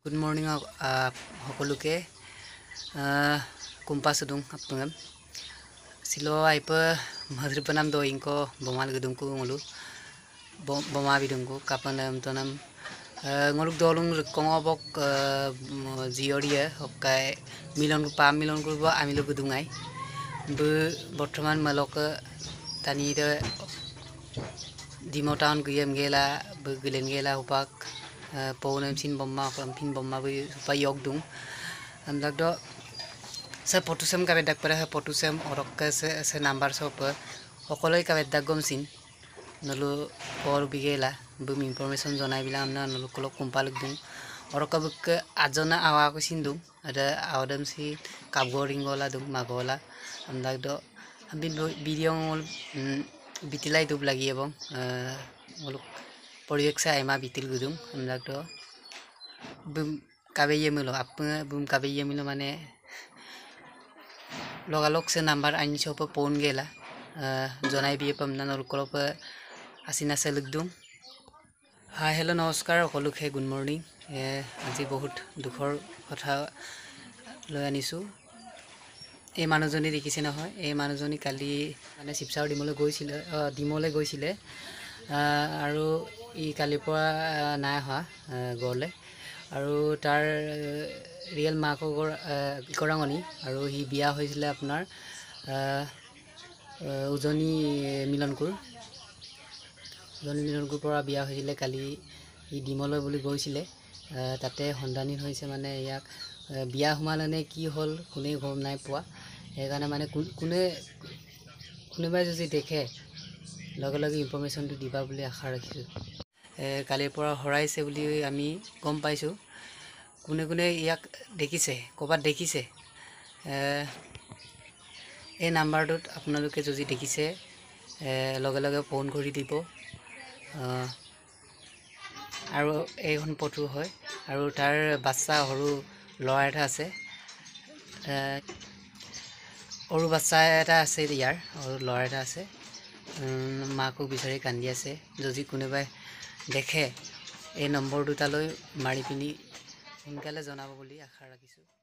Good morning, সকলোকে kumpa sedung apungam silo aipa madri panam do inko bomal gedungku ngulu boma bidungku kapanam tonam ngoluk dolung rekongo bok zioria hokai milon ku pa milon ku ba amilo gedungai be bortoman malok tani de dimotan guyem gela be gelen gela upak Paunam sin bomma from pin bomma by yogdung and like the se potusem ka bedak pare potusem orokka se numbers of okoloi ka bedagom sin nolu or bigela boom information jonai bila amna nolu kolok kumpaluk dung orokka buk ajona awa ko sindung ada awdam si kabgoring gola dung magola and like the ambin video bitilai dub lagi ebong ngoluk Proyeksa ema bitil gudung amdak do bum kabeye milo apna bum kabeye milo mane logalok se number ani chopa pon gela jonai biye pamna norkolop asina selugdum ha hello namaskar kolukhe good morning আজি বহুত দুখৰ কথা লৈ আনিছো এই মানুহজনী দেখিছে নহয় এই মানুহজনী কালি মানে শিৱসাগৰ ডিমলে গৈছিলে আৰু ই কালিৰ পৰা নাই হোৱা গলে আৰু তাৰ ৰিয়েল মাক কৰাঙনি আৰু হি বিয়া হৈছিলে আপোনাৰ উজনি মিলনকুৰ পৰা বিয়া হৈছিলে কালি ই ডিমলৈ বুলি গৈছিলে তাতে হন্দানি হৈছে মানে ইয়াক বিয়া হুমালনে কি হল কোনে গম নাই পোৱা একাৰণে মানে কোনোবাই যদি দেখে লগে লগে ইনফৰমেশনটো দিবা বুলি আশা ৰাখিছো কালিৰ পৰা হৰাইছে বুলি আমি গম পাইছো কোনে কোনে ইয়াক দেখিছে কবাত দেখিছে এই নাম্বাৰটোত আপোনালোকে যদি দেখিছে লগে লগে ফোন কৰি দিব আৰু এইখন পটু হয় আৰু তাৰ বাচ্চা হৰু লৰা এটা আছে আৰু বাচ্চা এটা আছে ইয়াৰ আৰু লৰা এটা আছে মাকো বিচাৰি কান্দি আছে যদি কোনোবাই দেখে এই নম্বৰ দুটালৈ মাৰি পিনি সোনকালে জনাব বুলি আশা ৰাখিছো